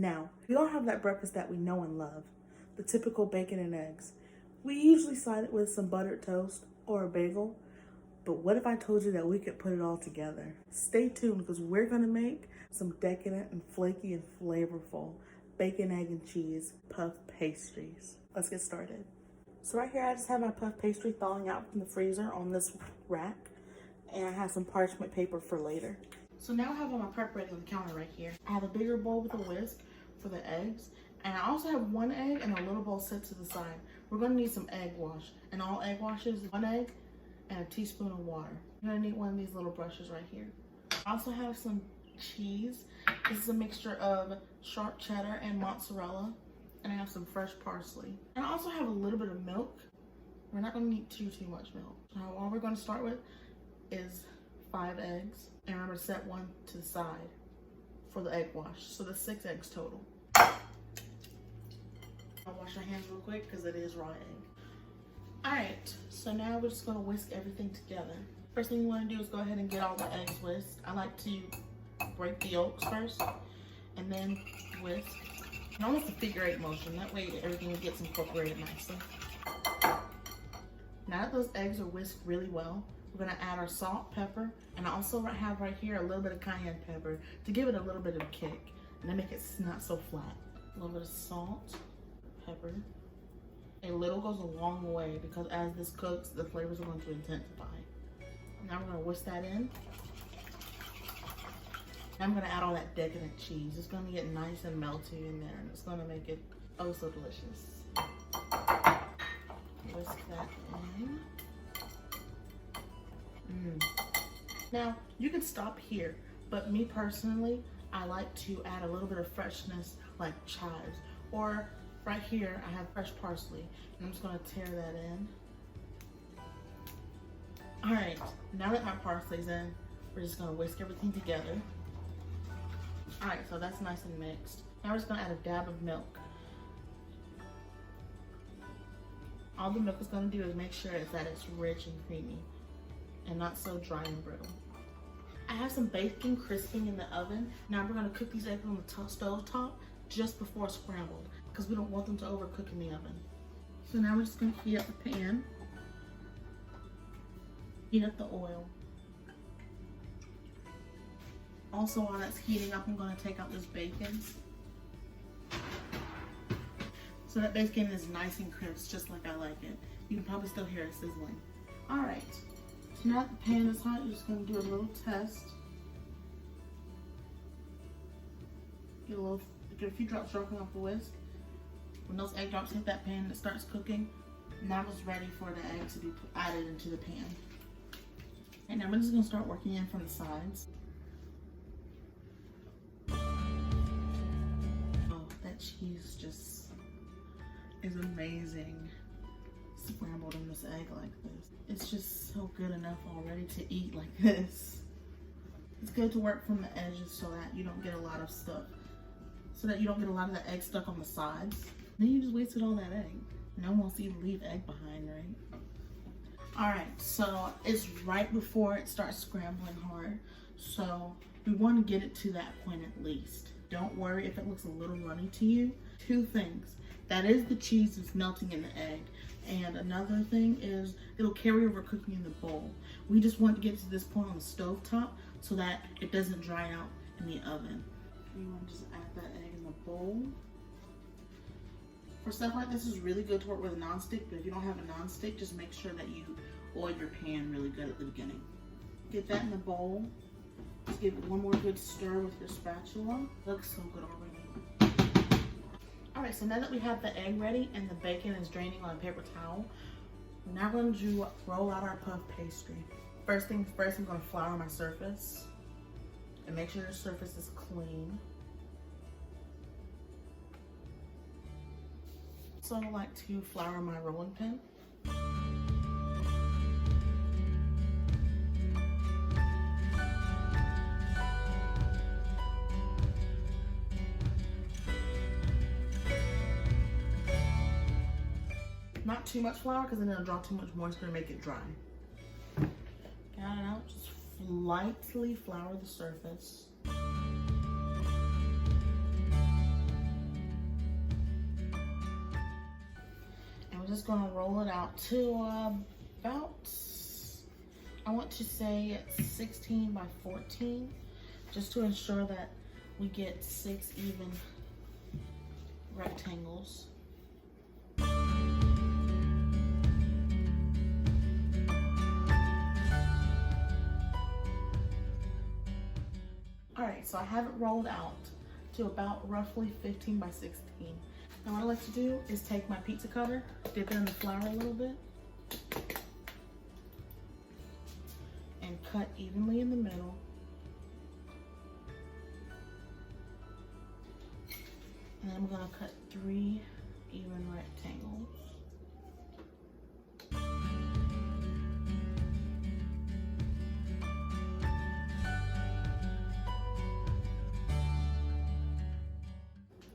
Now, we don't have that breakfast that we know and love, the typical bacon and eggs. We usually side it with some buttered toast or a bagel, but what if I told you that we could put it all together? Stay tuned because we're gonna make some decadent and flaky and flavorful bacon, egg, and cheese puff pastries. Let's get started. So right here, I just have my puff pastry thawing out from the freezer on this rack, and I have some parchment paper for later. So now I have all my prep ready on the counter right here. I have a bigger bowl with a whisk for the eggs, and I also have one egg and a little bowl set to the side. We're gonna need some egg wash, and all egg washes, one egg and a teaspoon of water. You're gonna need one of these little brushes right here. I also have some cheese. This is a mixture of sharp cheddar and mozzarella, and I have some fresh parsley. And I also have a little bit of milk. We're not gonna need too much milk. So all we're gonna start with is 5 eggs. And remember to set one to the side for the egg wash. So there's 6 eggs total. I'll wash your hands real quick because it is raw egg. All right, so now we're just gonna whisk everything together. First thing you wanna do is go ahead and get all the eggs whisked. I like to break the yolks first and then whisk. And almost a figure-8 motion. That way everything gets incorporated nicely. Now that those eggs are whisked really well, we're gonna add our salt, pepper, and I also have right here a little bit of cayenne pepper to give it a little bit of kick and to make it not so flat. A little bit of salt, pepper. A little goes a long way because as this cooks, the flavors are going to intensify. Now we're gonna whisk that in. Now I'm gonna add all that decadent cheese. It's gonna get nice and melty in there, and it's gonna make it oh so delicious. Whisk that in. Now, you can stop here, but me personally, I like to add a little bit of freshness like chives. Or right here, I have fresh parsley, and I'm just gonna tear that in. All right, now that my parsley's in, we're just gonna whisk everything together. All right, so that's nice and mixed. Now we're just gonna add a dab of milk. All the milk is gonna do is make sure that it's rich and creamy and not so dry and brittle. I have some bacon crisping in the oven. Now we're gonna cook these eggs on the stove top just before scrambled because we don't want them to overcook in the oven. So now we're just gonna heat up the pan, heat up the oil. Also, while that's heating up, I'm gonna take out this bacon. So that bacon is nice and crisp, just like I like it. You can probably still hear it sizzling. All right. So now that the pan is hot, you're just gonna do a little test. Get a few drops dropping off the whisk. When those egg drops hit that pan and it starts cooking, now it's ready for the egg to be added into the pan. And now we're just gonna start working in from the sides. Oh, that cheese just is amazing. Scrambled in this egg like this. It's just so good enough already to eat like this. It's good to work from the edges so that you don't get a lot of stuff. So that you don't get a lot of the egg stuck on the sides. Then you just wasted all that egg. No one wants you to leave egg behind, right? Alright, so it's right before it starts scrambling hard. So we want to get it to that point at least. Don't worry if it looks a little runny to you. 2 things. That is the cheese that's melting in the egg. And another thing is it'll carry over cooking in the bowl. We just want to get to this point on the stove top so that it doesn't dry out in the oven. You want to just add that egg in the bowl. For stuff like this, it's really good to work with a nonstick, but if you don't have a nonstick, just make sure that you oil your pan really good at the beginning. Get that in the bowl. Just give it one more good stir with your spatula. Looks so good already. Alright, so now that we have the egg ready and the bacon is draining on a paper towel, we're now going to roll out our puff pastry. First things first, I'm going to flour my surface and make sure the surface is clean. So I like to flour my rolling pin. Not too much flour because then it'll draw too much moisture and make it dry. Got it out, just lightly flour the surface. just gonna roll it out to about, I want to say it's 16 by 14, just to ensure that we get 6 even rectangles. All right, so I have it rolled out to about roughly 15 by 16. Now what I like to do is take my pizza cutter, dip it in the flour a little bit, and cut evenly in the middle. And then I'm gonna cut 3 even rectangles.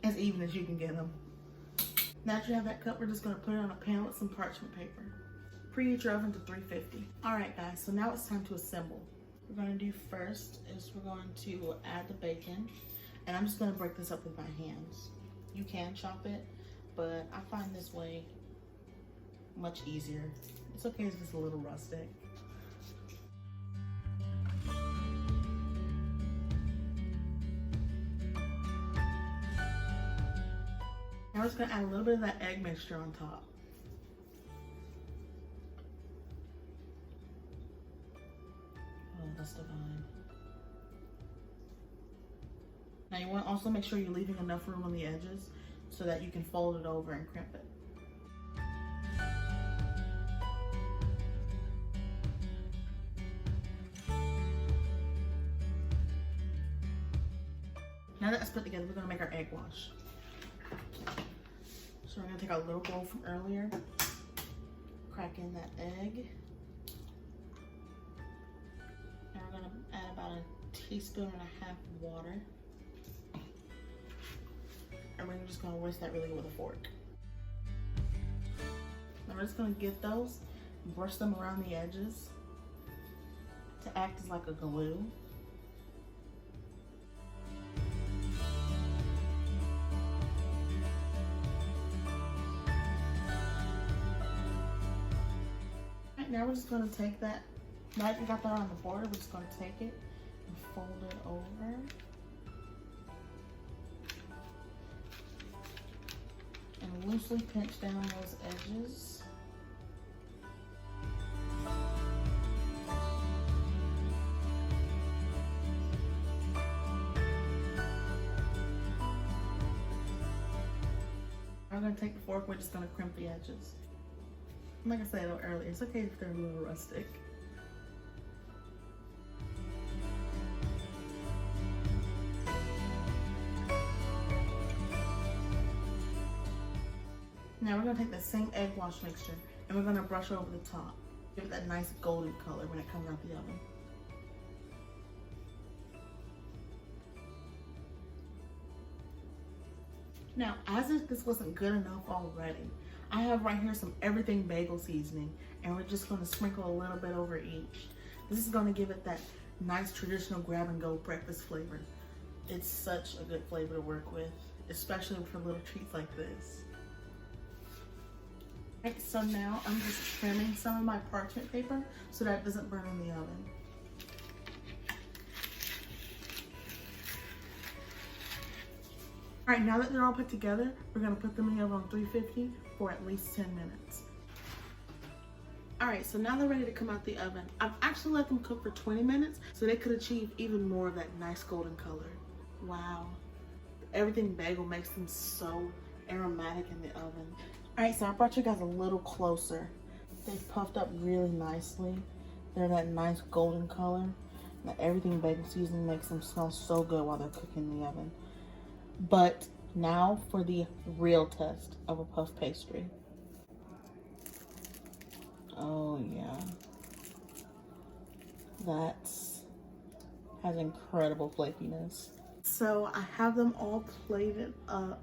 As even as you can get them. Now that you have that cut, we're just gonna put it on a pan with some parchment paper. Preheat your oven to 350. All right guys, so now it's time to assemble. What we're gonna do first is we're going to add the bacon, and I'm just gonna break this up with my hands. You can chop it, but I find this way much easier. It's okay if it's a little rustic. Now we're just gonna add a little bit of that egg mixture on top. Oh, that's divine. Now you want to also make sure you're leaving enough room on the edges so that you can fold it over and crimp it. Now that it's put together, we're gonna make our egg wash. So we're gonna take our little bowl from earlier, crack in that egg. And we're gonna add about a teaspoon and a half of water. And we're just gonna whisk that really good with a fork. Now we're just gonna get those, brush them around the edges to act as like a glue. Now we're just going to take that, now that you got that on the border, we're just going to take it and fold it over. And loosely pinch down those edges. I'm going to take the fork, we're just going to crimp the edges. Like I said earlier, it's okay if they're a little rustic. Now we're gonna take that same egg wash mixture and we're gonna brush over the top. Give it that nice golden color when it comes out the oven. Now, as if this wasn't good enough already, I have right here some everything bagel seasoning, and we're just going to sprinkle a little bit over each. This is going to give it that nice traditional grab and go breakfast flavor. It's such a good flavor to work with, especially for little treats like this. Right, so now I'm just trimming some of my parchment paper so that it doesn't burn in the oven. All right, now that they're all put together, we're gonna put them in the oven on 350 for at least 10 minutes. All right, so now they're ready to come out the oven. I've actually let them cook for 20 minutes so they could achieve even more of that nice golden color. Wow, everything bagel makes them so aromatic in the oven. All right, so I brought you guys a little closer. They've puffed up really nicely. They're that nice golden color. Now, everything bagel seasoning makes them smell so good while they're cooking in the oven. But now for the real test of a puff pastry. Oh yeah, that has incredible flakiness. So I have them all plated up.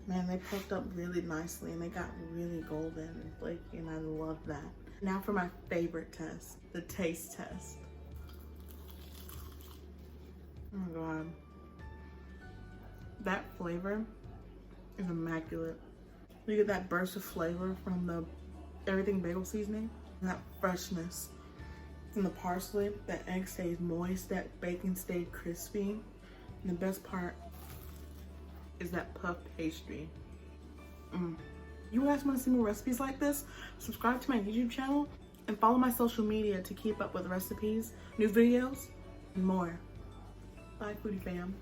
Man, they puffed up really nicely and they got really golden and flaky, and I love that. Now for my favorite test, the taste test. Oh my God. That flavor is immaculate. You get that burst of flavor from the everything bagel seasoning, and that freshness from the parsley. That egg stays moist, that bacon stayed crispy. And the best part is that puff pastry. You guys want to see more recipes like this? Subscribe to my YouTube channel and follow my social media to keep up with recipes, new videos, and more. Bye, Foodie fam.